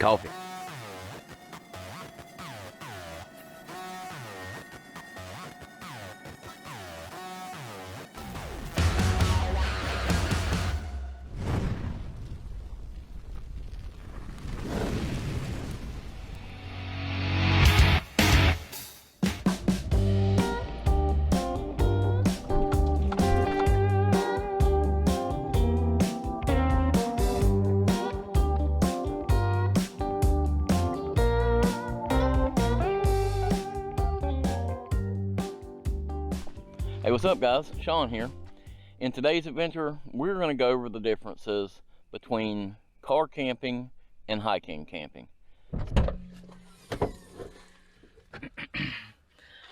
coffee. Hey, what's up guys? Sean here. In today's adventure, we're going to go over the differences between car camping and hiking camping.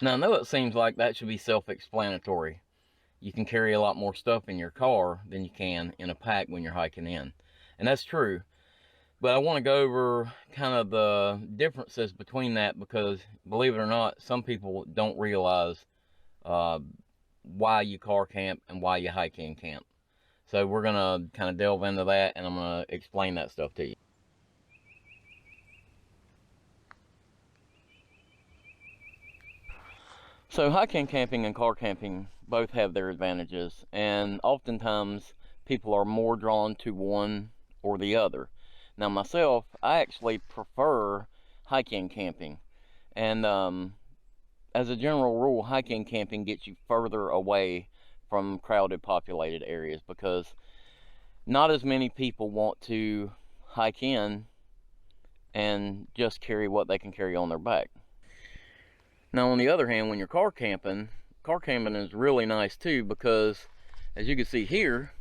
Now I know it seems like that should be self-explanatory. You can carry a lot more stuff in your car than you can in a pack when you're hiking in. And that's true. But I want to go over kind of the differences between that because, believe it or not, some people don't realize why you car camp and why you hike in camp. So we're gonna kind of delve into that, and I'm gonna explain that stuff to you. So hiking camping and car camping both have their advantages, and oftentimes people are more drawn to one or the other. Now myself, I actually prefer hiking camping, and as a general rule, hiking camping gets you further away from crowded populated areas because not as many people want to hike in and just carry what they can carry on their back. Now on the other hand, when you're car camping is really nice too because as you can see here,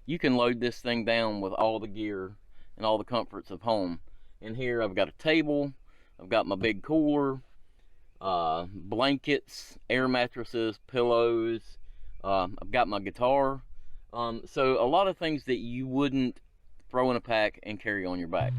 you can load this thing down with all the gear and all the comforts of home. In here I've got a table, I've got my big cooler, blankets, air mattresses, pillows, I've got my guitar, so a lot of things that you wouldn't throw in a pack and carry on your back.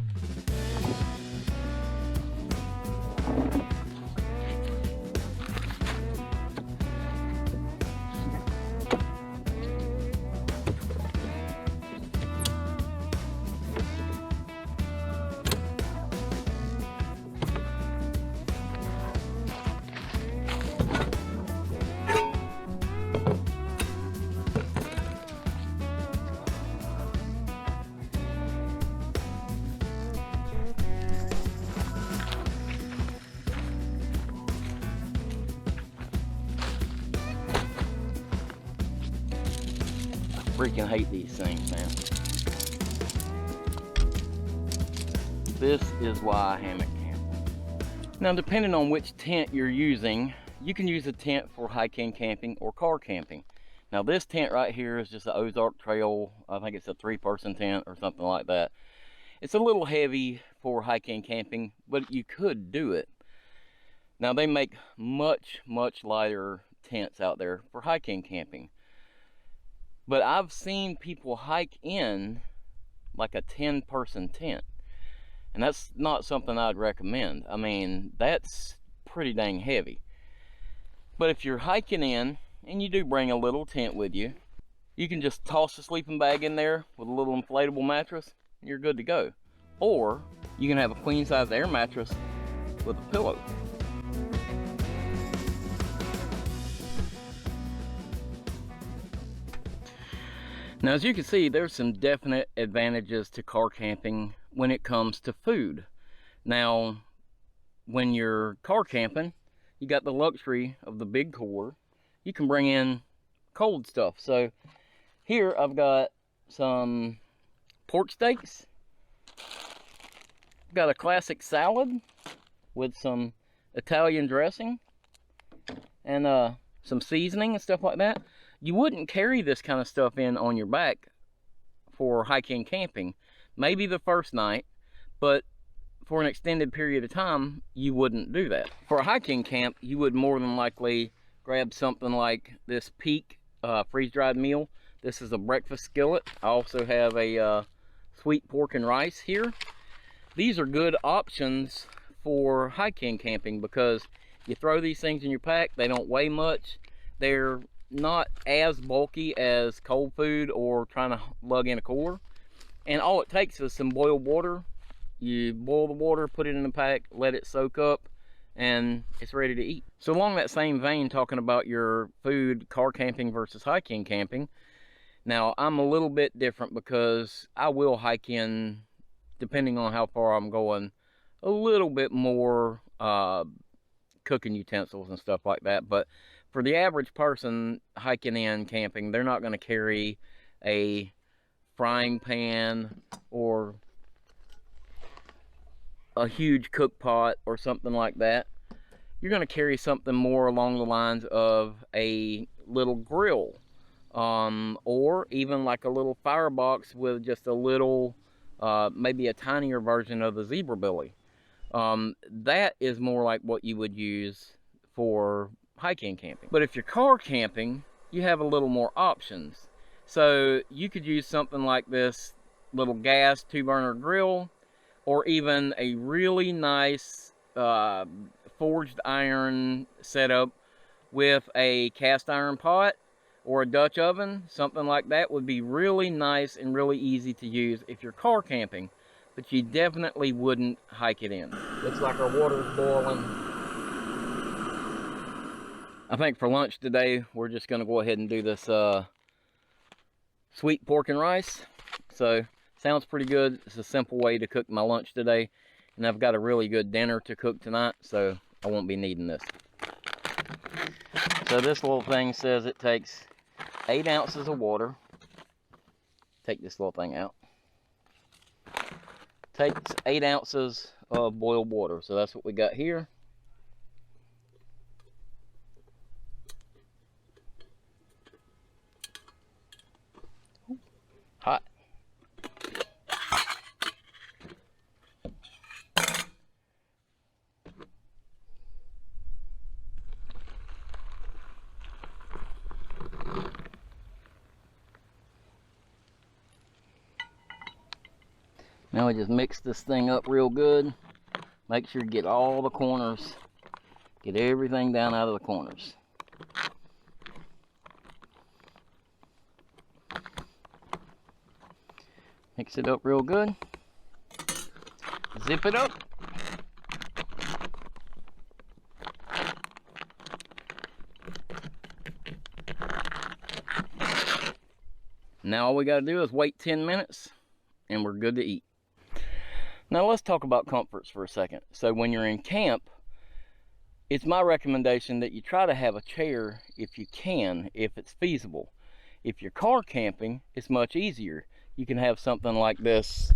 Freaking hate these things, man. This is why I hammock camp. Now, depending on which tent you're using, you can use a tent for hiking, camping, or car camping. Now, this tent right here is just an Ozark Trail. I think it's a 3-person tent or something like that. It's a little heavy for hiking, camping, but you could do it. Now, they make much, much lighter tents out there for hiking, camping. But I've seen people hike in like a 10-person tent. And that's not something I'd recommend. I mean, that's pretty dang heavy. But if you're hiking in, and you do bring a little tent with you, you can just toss the sleeping bag in there with a little inflatable mattress, and you're good to go. Or, you can have a queen-size air mattress with a pillow. Now, as you can see, there's some definite advantages to car camping when it comes to food. Now, when you're car camping, you got the luxury of the big cooler. You can bring in cold stuff. So here I've got some pork steaks. I've got a classic salad with some Italian dressing and some seasoning and stuff like that. You wouldn't carry this kind of stuff in on your back for hiking, camping. Maybe the first night, but for an extended period of time, you wouldn't do that. For a hiking camp, you would more than likely grab something like this Peak freeze-dried meal. This is a breakfast skillet. I also have a sweet pork and rice here. These are good options for hiking, camping because you throw these things in your pack. They don't weigh much. They're not as bulky as cold food or trying to lug in a cooler. And all it takes is some boiled water. You boil the water, put it in the pack, let it soak up, and it's ready to eat. So along that same vein, talking about your food, car camping versus hiking camping. Now, I'm a little bit different because I will hike in, depending on how far I'm going, a little bit more cooking utensils and stuff like that. But for the average person hiking in camping, they're not going to carry a frying pan or a huge cook pot or something like that. You're going to carry something more along the lines of a little grill, or even like a little firebox with just a little, maybe a tinier version of the zebra belly. That is more like what you would use for hiking camping. But if you're car camping, you have a little more options. So you could use something like this little gas 2-burner grill, or even a really nice forged iron setup with a cast iron pot or a Dutch oven. Something like that would be really nice and really easy to use if you're car camping, but you definitely wouldn't hike it in. Looks like our water's boiling. I think for lunch today, we're just gonna go ahead and do this sweet pork and rice. So, sounds pretty good. It's a simple way to cook my lunch today. And I've got a really good dinner to cook tonight, so I won't be needing this. So this little thing says it takes 8 ounces of water. Take this little thing out. Takes 8 ounces of boiled water. So that's what we got here. Hot. Now we just mix this thing up real good. Make sure you get all the corners. Get everything down out of the corners. Mix it up real good. Zip it up. Now all we got to do is wait 10 minutes and we're good to eat. Now let's talk about comforts for a second. So when you're in camp, it's my recommendation that you try to have a chair if you can, if it's feasible. If you're car camping, it's much easier. You can have something like this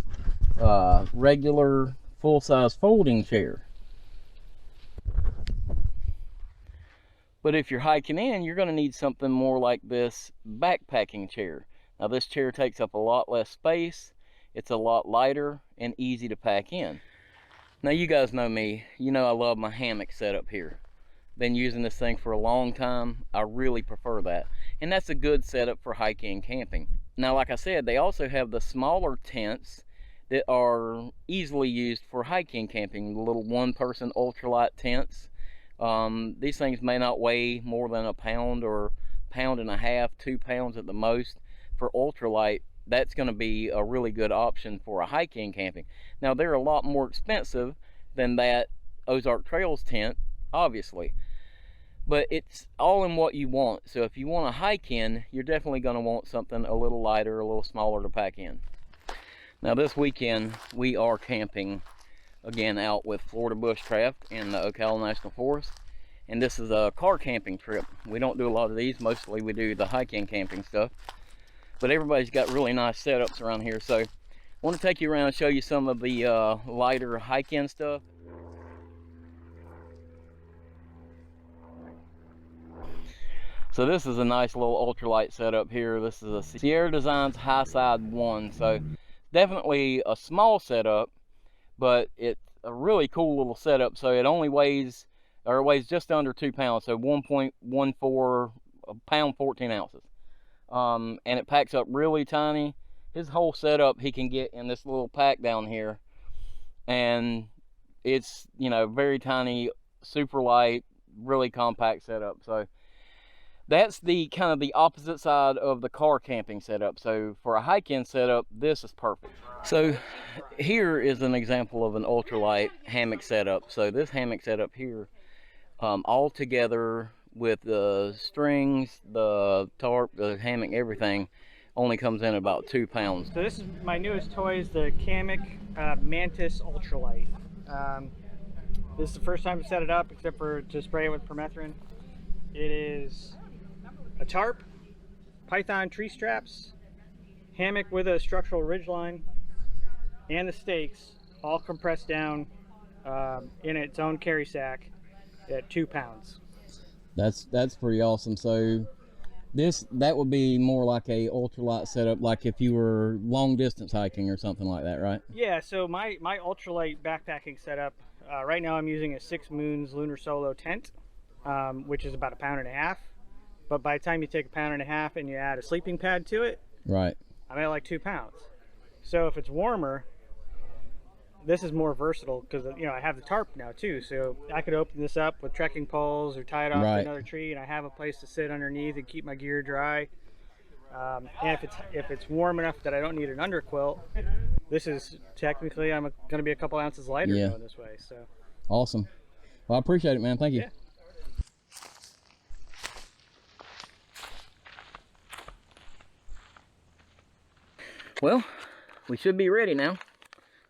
regular full-size folding chair. But if you're hiking in, you're going to need something more like this backpacking chair. Now this chair takes up a lot less space. It's a lot lighter and easy to pack in. Now you guys know me. You know I love my hammock setup here. Been using this thing for a long time. I really prefer that. And that's a good setup for hiking and camping. Now like I said, they also have the smaller tents that are easily used for hiking and camping. The little 1-person ultralight tents. These things may not weigh more than a pound or pound and a half, 2 pounds at the most. For ultralight, that's going to be a really good option for a hiking and camping. Now they're a lot more expensive than that Ozark Trails tent, obviously, but it's all in what you want. So if you want to hike in, you're definitely going to want something a little lighter, a little smaller to pack in. Now this weekend we are camping again out with Florida Bushcraft in the Ocala National Forest, and this is a car camping trip. We don't do a lot of these. Mostly we do the hiking and camping stuff. But everybody's got really nice setups around here. So I want to take you around and show you some of the lighter hike-in stuff. So this is a nice little ultralight setup here. This is a Sierra Designs High Side 1. So definitely a small setup, but it's a really cool little setup. So it only weighs, or it weighs just under 2 pounds. So 1.14 pound, 14 ounces. And it packs up really tiny. His whole setup he can get in this little pack down here, and it's, you know, very tiny, super light, really compact setup. So That's the kind of the opposite side of the car camping setup. So for a hike-in setup, this is perfect. So here is an example of an ultralight hammock setup. So this hammock setup here, all together with the strings, the tarp, the hammock, everything, only comes in about 2 pounds. So this is my newest toy, is the Hammock Mantis Ultralight. This is the first time to set it up, except for to spray it with permethrin. It is a tarp, python tree straps, hammock with a structural ridgeline, and the stakes all compressed down in its own carry sack at 2 pounds. That's pretty awesome. So that would be more like a ultralight setup, like if you were long distance hiking or something like that, right? Yeah, so my ultralight backpacking setup, right now I'm using a 6 Moons Lunar Solo tent, which is about 1.5 pounds. But by the time you take 1.5 pounds and you add a sleeping pad to it, right, I'm at like 2 pounds. So if it's warmer, this is more versatile because, you know, I have the tarp now too. So I could open this up with trekking poles or tie it off to another tree, and I have a place to sit underneath and keep my gear dry. And if it's warm enough that I don't need an underquilt, this is technically, I'm going to be a couple ounces lighter going this way. So awesome. Well, I appreciate it, man. Thank you. Yeah. Well, we should be ready now.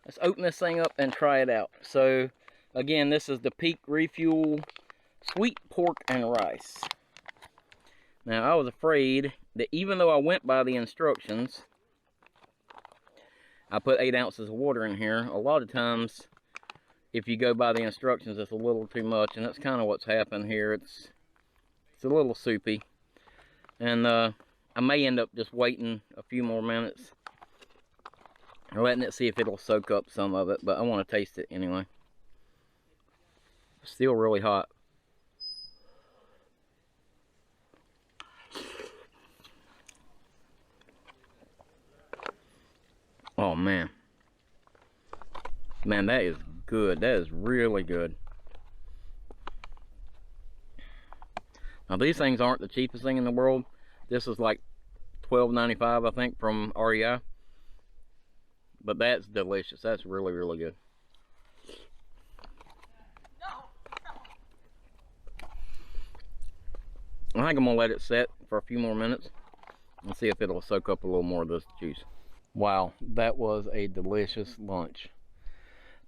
Let's open this thing up and try it out. So again, this is the Peak Refuel Sweet Pork and Rice. Now, I was afraid that even though I went by the instructions, I put 8 ounces of water in here. A lot of times, if you go by the instructions, it's a little too much, and that's kind of what's happened here. It's a little soupy. And I may end up just waiting a few more minutes and letting it see if it'll soak up some of it, but I want to taste it anyway. It's still really hot. Oh man. Man, that is good. That is really good. Now these things aren't the cheapest thing in the world. This is like $12.95, I think, from REI. But that's delicious. That's really, really good. I think I'm gonna let it set for a few more minutes and see if it'll soak up a little more of this juice. Wow, that was a delicious lunch.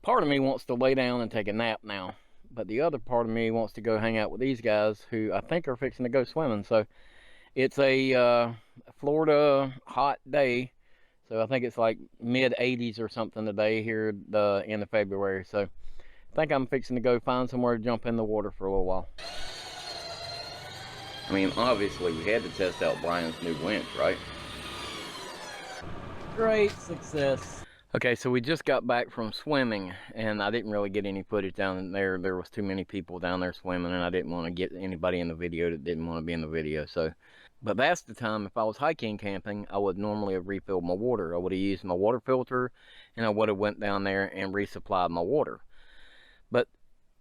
Part of me wants to lay down and take a nap now, but the other part of me wants to go hang out with these guys who I think are fixing to go swimming. So it's a Florida hot day. So I think it's like mid-80s or something today here at the end of February. So I think I'm fixing to go find somewhere to jump in the water for a little while. I mean, obviously we had to test out Brian's new winch, right? Great success. Okay, so we just got back from swimming, and I didn't really get any footage down there. There was too many people down there swimming, and I didn't want to get anybody in the video that didn't want to be in the video. So, but that's the time, if I was hiking camping, I would normally have refilled my water. I would have used my water filter, and I would have went down there and resupplied my water. But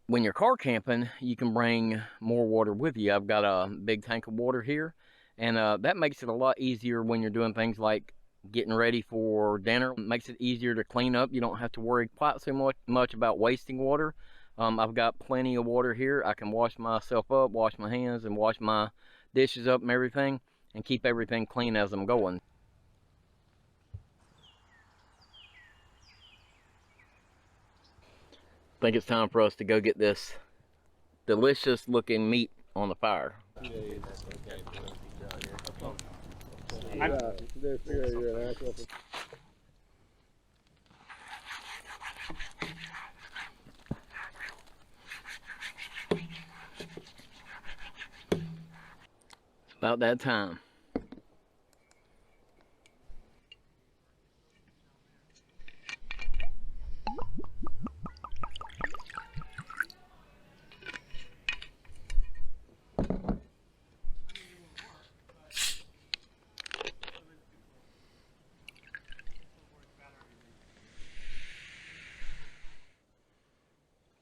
when you're car camping, you can bring more water with you. I've got a big tank of water here, and that makes it a lot easier when you're doing things like getting ready for dinner. It makes it easier to clean up. You don't have to worry quite so much about wasting water. I've got plenty of water here. I can wash myself up, wash my hands, and wash my dishes up and everything, and keep everything clean as I'm going. I think it's time for us to go get this delicious looking meat on the fire. It's about that time.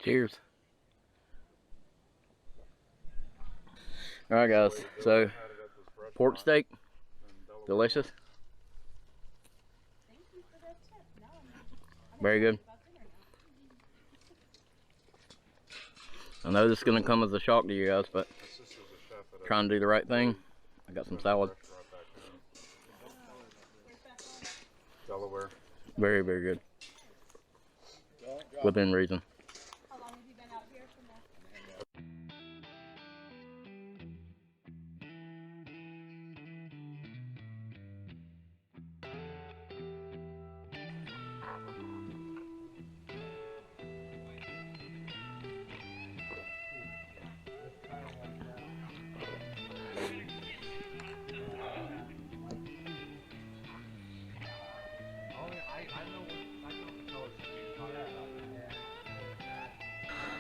Cheers. Alright guys, so pork steak, delicious. Very good. I know this is going to come as a shock to you guys, but trying to do the right thing. I got some salad. Delaware. Very, very good. Within reason. How long have you been out here from there?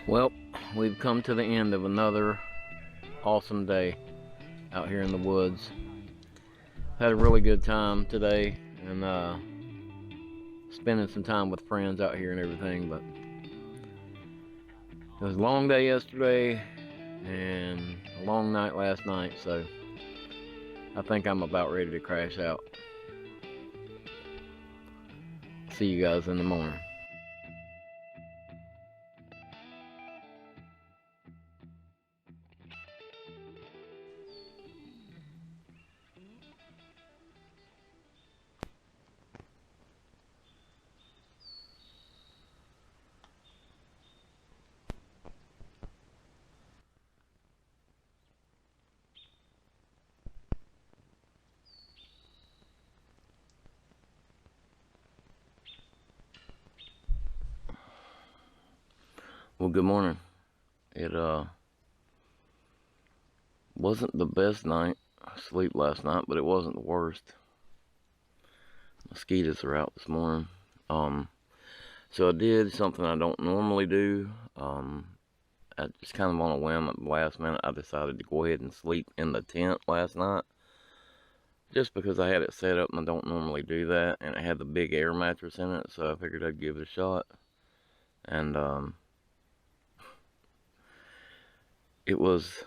Well, we've come to the end of another awesome day out here in the woods. Had a really good time today, and spending some time with friends out here and everything, but it was a long day yesterday and a long night last night, so I think I'm about ready to crash out. See you guys in the morning. Well, good morning. It wasn't the best night of sleep last night, but it wasn't the worst. Mosquitoes are out this morning. So I did something I don't normally do. I just kind of on a whim at the last minute, I decided to go ahead and sleep in the tent last night. Just because I had it set up and I don't normally do that, and it had the big air mattress in it, so I figured I'd give it a shot. And it was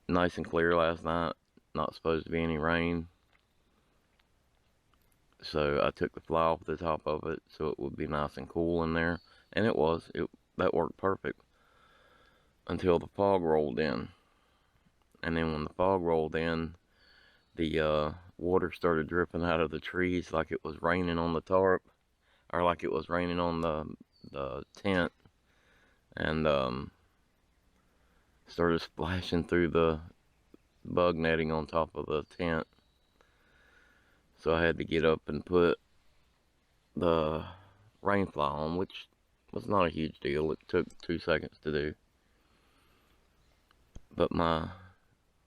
nice and clear last night, not supposed to be any rain. So I took the fly off the top of it so it would be nice and cool in there, and it was. That worked perfect until the fog rolled in. And then when the fog rolled in, the water started dripping out of the trees like it was raining on the tarp, or like it was raining on the tent, and started splashing through the bug netting on top of the tent. So I had to get up and put the rain fly on, which was not a huge deal. It took 2 seconds to do. But my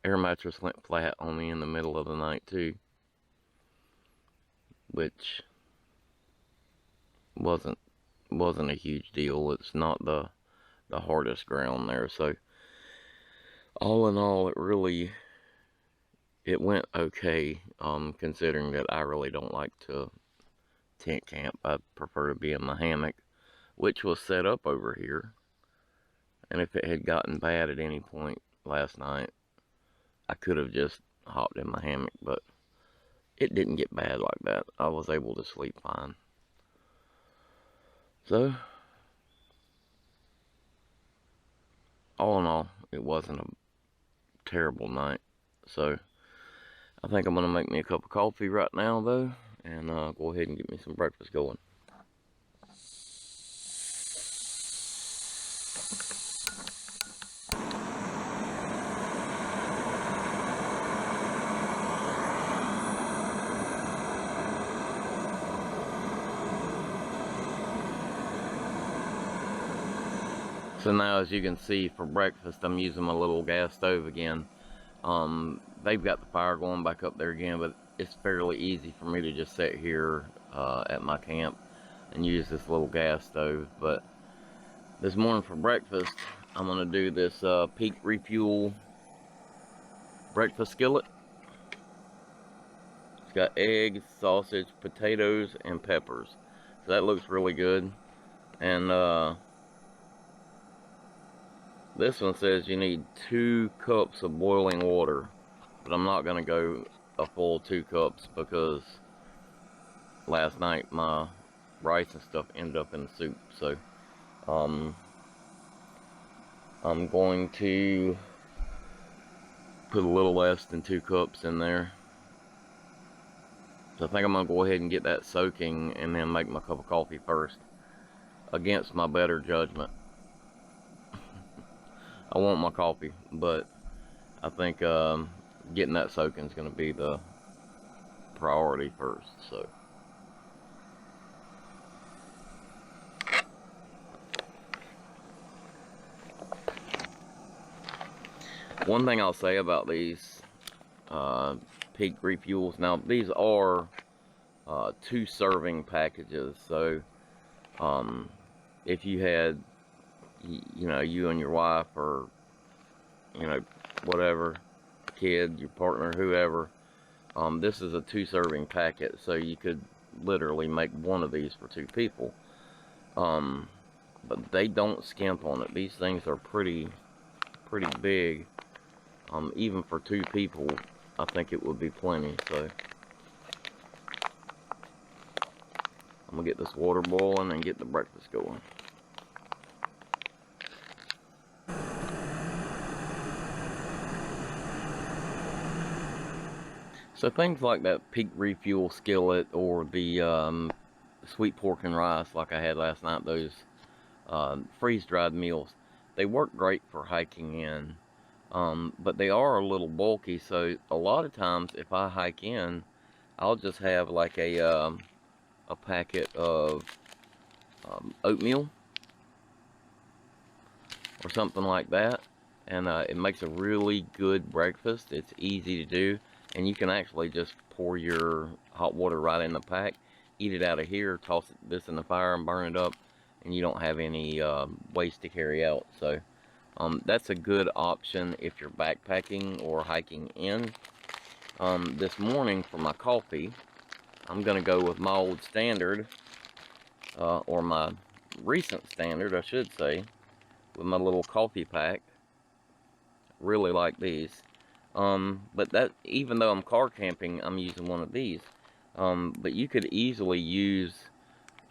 air mattress went flat on me in the middle of the night too, which wasn't a huge deal. It's not the hardest ground there, so all in all, it went okay, considering that I really don't like to tent camp. I prefer to be in my hammock, which was set up over here. And if it had gotten bad at any point last night, I could have just hopped in my hammock, but it didn't get bad like that. I was able to sleep fine. So, all in all, it wasn't a terrible night. So, I think I'm going to make me a cup of coffee right now, though, and go ahead and get me some breakfast going. So now, as you can see, for breakfast, I'm using my little gas stove again. They've got the fire going back up there again, but it's fairly easy for me to just sit here at my camp and use this little gas stove. But this morning for breakfast, I'm going to do this Peak Refuel breakfast skillet. It's got eggs, sausage, potatoes, and peppers. So that looks really good. And this one says you need 2 cups of boiling water. but I'm not gonna go a full 2 cups because last night my rice and stuff ended up in the soup. So I'm going to put a little less than 2 cups in there. So I think I'm gonna go ahead and get that soaking and then make my cup of coffee first, against my better judgment. I want my coffee, but I think getting that soaking is gonna be the priority first. So one thing I'll say about these peak refuels, now these are 2 serving packages. So if you had, you know, you and your wife, or you know, whatever, kid, your partner, whoever, this is a 2 serving packet, so you could literally make one of these for 2 people. But they don't skimp on it. These things are pretty big. Even for 2 people, I think it would be plenty. So I'm gonna get this water boiling and get the breakfast going. So things like that peak refuel skillet, or the sweet pork and rice like I had last night, those freeze-dried meals, they work great for hiking in. But they are a little bulky, so a lot of times if I hike in, I'll just have like a packet of oatmeal or something like that, and it makes a really good breakfast. It's easy to do, and you can actually just pour your hot water right in the pack, eat it out of here, toss this in the fire and burn it up, and you don't have any waste to carry out. So that's a good option if you're backpacking or hiking in. This morning for my coffee, I'm going to go with my old standard, or my recent standard, I should say, with my little coffee pack. Really like these. But that, even though I'm car camping, I'm using one of these. But you could easily use,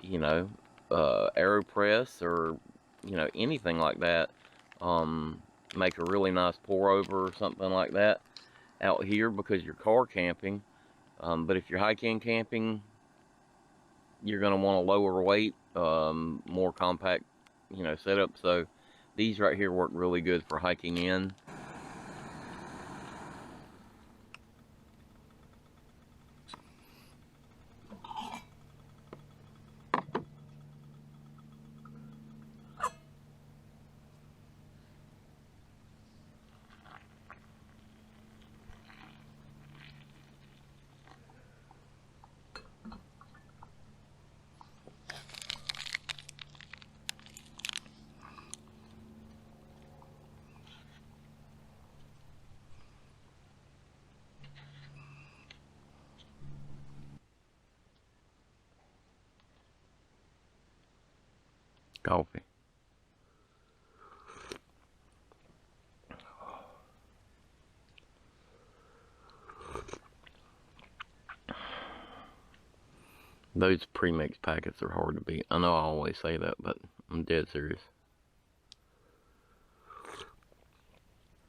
you know, AeroPress, or, you know, anything like that. Make a really nice pour over or something like that out here because you're car camping. But if you're hiking camping, you're going to want a lower weight, more compact, you know, setup. So these right here work really good for hiking in. Coffee. Those pre-mixed packets are hard to beat. I know I always say that, but I'm dead serious.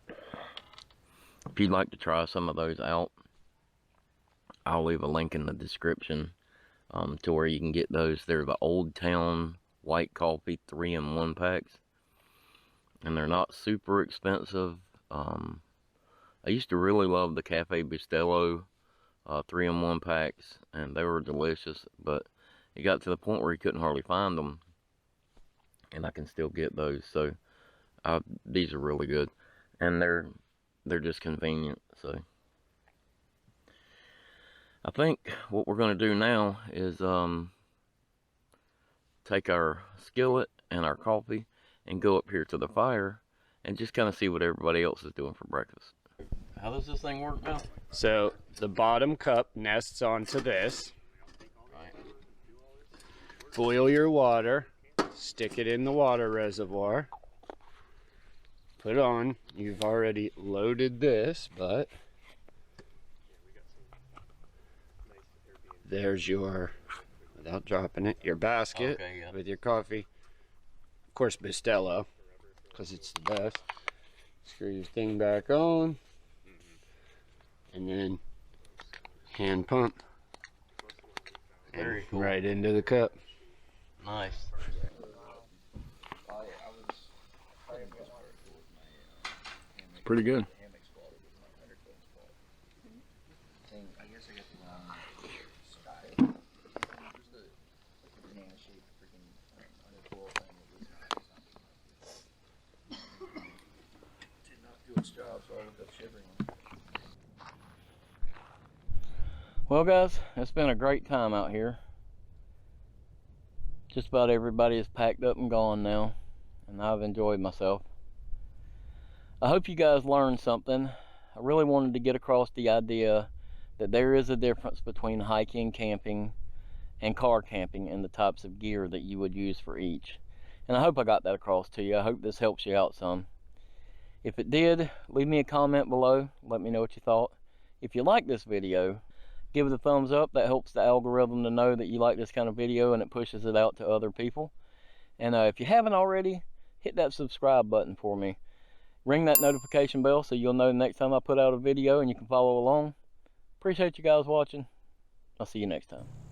If you'd like to try some of those out, I'll leave a link in the description to where you can get those. They're the Old Town White Coffee 3-in-1 packs, and they're not super expensive. I used to really love the Cafe Bustelo 3-in-1 packs, and they were delicious, but it got to the point where you couldn't hardly find them, and I can still get those. So these are really good, and they're just convenient. So I think what we're going to do now is take our skillet and our coffee and go up here to the fire and just kind of see what everybody else is doing for breakfast. How does this thing work now? So the bottom cup nests onto this. Right. Boil your water. Stick it in the water reservoir. Put on. You've already loaded this, but there's your, without dropping it, your basket Okay, yeah. with your coffee. Of course, Bustelo, because it's the best. Screw your thing back on, and then hand pump, and Very cool. right into the cup. Nice. It's pretty good. Well guys, it's been a great time out here. Just about everybody is packed up and gone now, and I've enjoyed myself. I hope you guys learned something. I really wanted to get across the idea that there is a difference between hiking, camping, and car camping and the types of gear that you would use for each. And I hope I got that across to you. I hope this helps you out some. If it did, leave me a comment below. Let me know what you thought. If you like this video, give it a thumbs up. That helps the algorithm to know that you like this kind of video, and it pushes it out to other people. And if you haven't already, hit that subscribe button for me. Ring that notification bell so you'll know the next time I put out a video and you can follow along. Appreciate you guys watching. I'll see you next time.